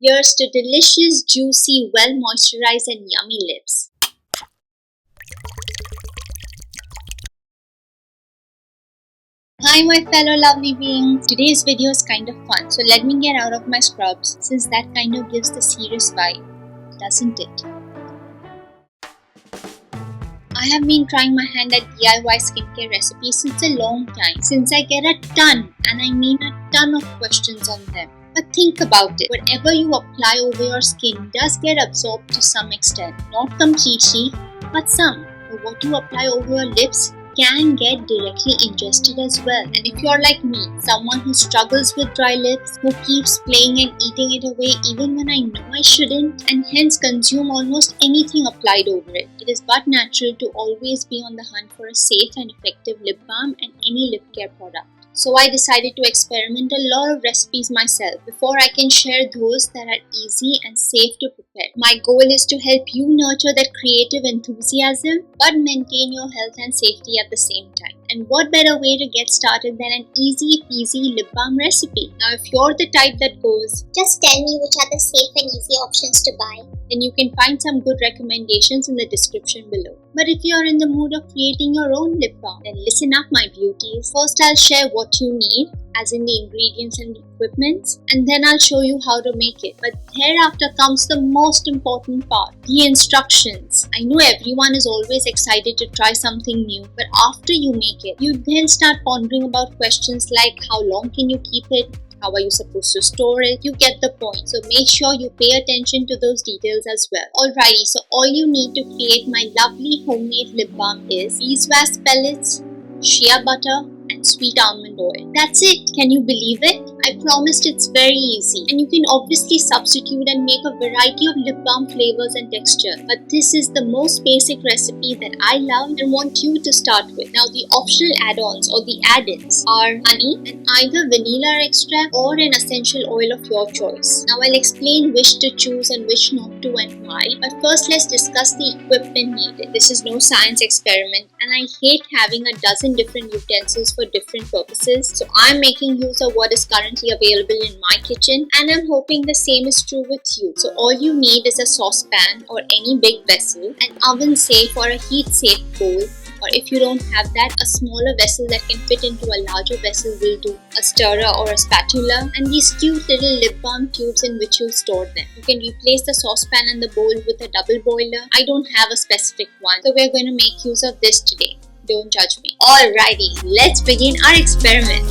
Here's to delicious, juicy, well moisturized, and yummy lips. Hi my fellow lovely beings, today's video is kind of fun, so let me get out of my scrubs since that kind of gives the serious vibe, doesn't it? I have been trying my hand at DIY skincare recipes since a long time, since I get a ton, and I mean a ton of questions on them. But think about it, whatever you apply over your skin does get absorbed to some extent, not completely, but some. But what you apply over your lips can get directly ingested as well. And if you're like me, someone who struggles with dry lips, who keeps playing and eating it away even when I know I shouldn't, and hence consume almost anything applied over it, it is but natural to always be on the hunt for a safe and effective lip balm and any lip care product. So I decided to experiment a lot of recipes myself before I can share those that are easy and safe to prepare. My goal is to help you nurture that creative enthusiasm but maintain your health and safety at the same time. And what better way to get started than an easy peasy lip balm recipe? Now if you're the type that goes, just tell me which are the safe and easy options to buy, then you can find some good recommendations in the description below. But if you're in the mood of creating your own lip balm, then listen up my beauties. First I'll share what you need, as in the ingredients and equipments, and then I'll show you how to make it. But thereafter comes the most important part, the instructions. I know everyone is always excited to try something new, but after you make it, you then start pondering about questions like how long can you keep it? How are you supposed to store it? You get the point. So make sure you pay attention to those details as well. Alrighty, so all you need to create my lovely homemade lip balm is beeswax pellets, shea butter, and sweet almond oil. That's it. Can you believe it? I promised it's very easy, and you can obviously substitute and make a variety of lip balm flavors and textures, but this is the most basic recipe that I love and want you to start with. Now the optional add-ons or the add-ins are honey and either vanilla extract or an essential oil of your choice. Now I'll explain which to choose and which not to and why, but first let's discuss the equipment needed. This is no science experiment, and I hate having a dozen different utensils for different purposes, so I'm making use of what is currently available in my kitchen, and I'm hoping the same is true with you. So all you need is a saucepan or any big vessel, an oven safe or a heat safe bowl, or if you don't have that, a smaller vessel that can fit into a larger vessel will do, a stirrer or a spatula, and these cute little lip balm tubes in which you'll store them. You can replace the saucepan and the bowl with a double boiler. I don't have a specific one, so we're going to make use of this today. Don't judge me. Alrighty, let's begin our experiment.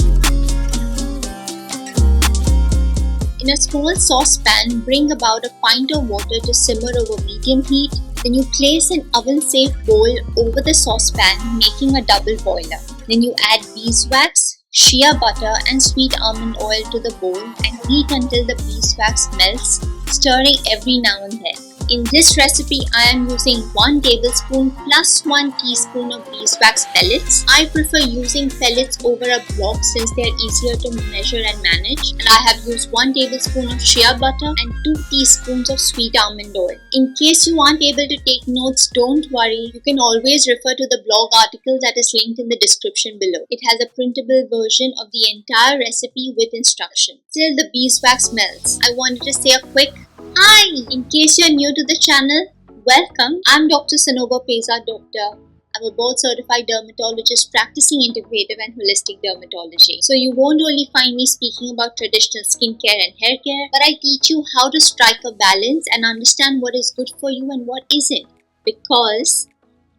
In a small saucepan, bring about a pint of water to simmer over medium heat. Then you place an oven-safe bowl over the saucepan, making a double boiler. Then you add beeswax, shea butter and sweet almond oil to the bowl and heat until the beeswax melts, stirring every now and then. In this recipe, I am using 1 tablespoon plus 1 teaspoon of beeswax pellets. I prefer using pellets over a block since they are easier to measure and manage. And I have used 1 tablespoon of shea butter and 2 teaspoons of sweet almond oil. In case you aren't able to take notes, don't worry. You can always refer to the blog article that is linked in the description below. It has a printable version of the entire recipe with instructions. Till the beeswax melts, I wanted to say a quick hi! In case you're new to the channel, welcome. I'm Dr. Sanoba Peza Doctor. I'm a board certified dermatologist practicing integrative and holistic dermatology. So you won't only find me speaking about traditional skincare and hair care, but I teach you how to strike a balance and understand what is good for you and what isn't. Because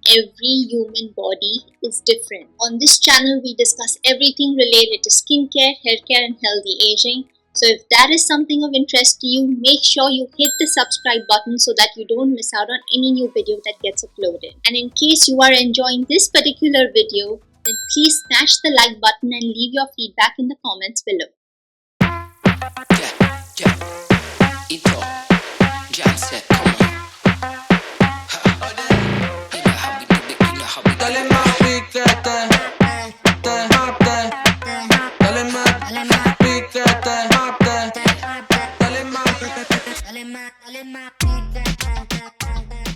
every human body is different. On this channel, we discuss everything related to skincare, hair care and healthy aging. So if that is something of interest to you, make sure you hit the subscribe button so that you don't miss out on any new video that gets uploaded. And in case you are enjoying this particular video, then please smash the like button and leave your feedback in the comments below.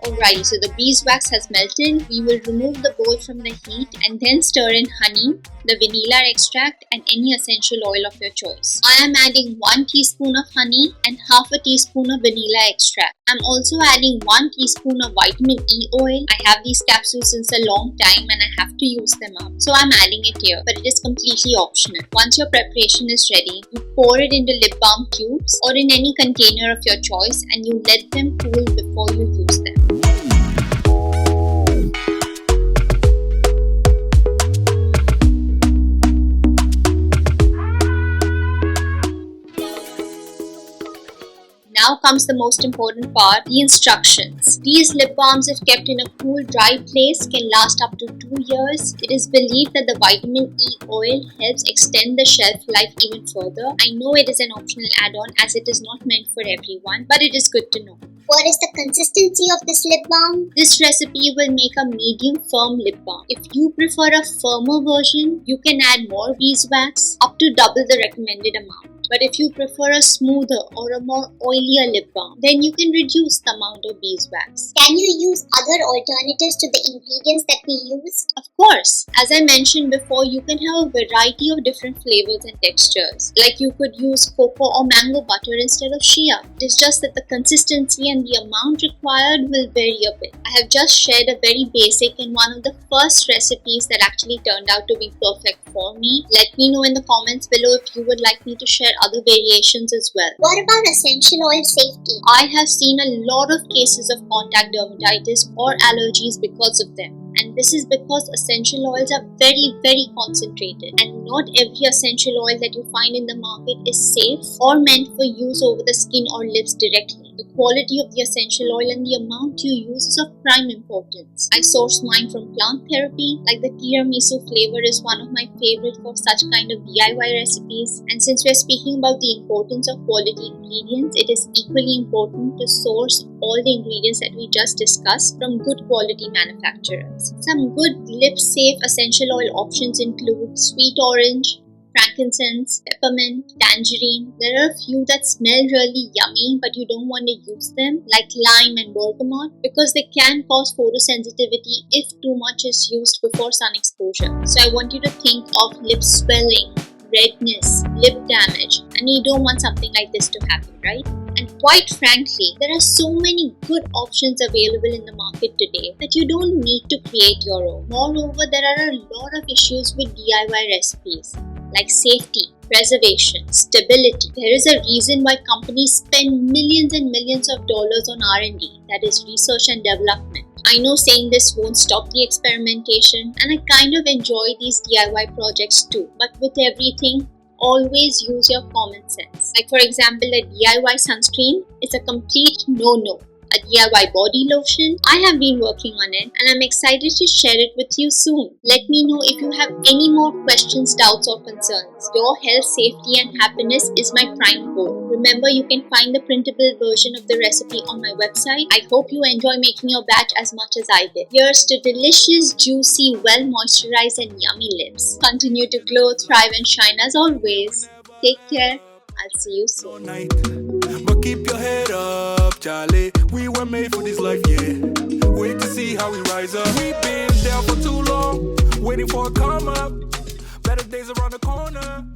Alrighty, so the beeswax has melted. We will remove the bowl from the heat and then stir in honey, the vanilla extract and any essential oil of your choice. I am adding 1 teaspoon of honey and half a teaspoon of vanilla extract. I'm also adding 1 teaspoon of vitamin E oil. I have these capsules since a long time and I have to use them up. So I'm adding it here, but it is completely optional. Once your preparation is ready, you pour it into lip balm tubes or in any container of your choice and you let them cool before you use them. Now comes the most important part, the instructions. These lip balms, if kept in a cool, dry place, can last up to 2 years. It is believed that the vitamin E oil helps extend the shelf life even further. I know it is an optional add-on as it is not meant for everyone, but it is good to know. What is the consistency of this lip balm? This recipe will make a medium firm lip balm. If you prefer a firmer version, you can add more beeswax, up to double the recommended amount. But if you prefer a smoother or a more oilier lip balm, then you can reduce the amount of beeswax. Can you use other alternatives to the ingredients that we used? Of course, as I mentioned before, you can have a variety of different flavors and textures. Like you could use cocoa or mango butter instead of shea. It is just that the consistency and the amount required will vary a bit. I have just shared a very basic and one of the first recipes that actually turned out to be perfect for me. Let me know in the comments below if you would like me to share other variations as well. What about essential oil safety? I have seen a lot of cases of contact dermatitis or allergies because of them. And this is because essential oils are very, very concentrated and not every essential oil that you find in the market is safe or meant for use over the skin or lips directly. The quality of the essential oil and the amount you use is of prime importance. I source mine from plant therapy, like the tiramisu flavor is one of my favorite for such kind of DIY recipes. And since we're speaking about the importance of quality ingredients, it is equally important to source all the ingredients that we just discussed from good quality manufacturers. Some good lip-safe essential oil options include sweet orange, frankincense, peppermint, tangerine. There are a few that smell really yummy but you don't want to use them, like lime and bergamot, because they can cause photosensitivity if too much is used before sun exposure. So I want you to think of lip swelling, redness, lip damage, and you don't want something like this to happen, right? And quite frankly, there are so many good options available in the market today that you don't need to create your own. Moreover, there are a lot of issues with DIY recipes, like safety, preservation, stability. There is a reason why companies spend millions and millions of dollars on R&D, that is research and development. I know saying this won't stop the experimentation, and I kind of enjoy these DIY projects too, but with everything, always use your common sense. Like for example, a DIY sunscreen is a complete no-no. A DIY body lotion, I have been working on it and I'm excited to share it with you soon. Let me know if you have any more questions, doubts or concerns. Your health, safety and happiness is my prime goal. Remember, you can find the printable version of the recipe on my website. I hope you enjoy making your batch as much as I did. Here's to delicious, juicy, well moisturized and yummy lips. Continue to glow, thrive and shine as always. Take care. I'll see you soon. But keep your head up, Charlie. We were made for this life, yeah. Wait to see how we rise up. We've been down for too long, waiting for a come up. Better days around the corner.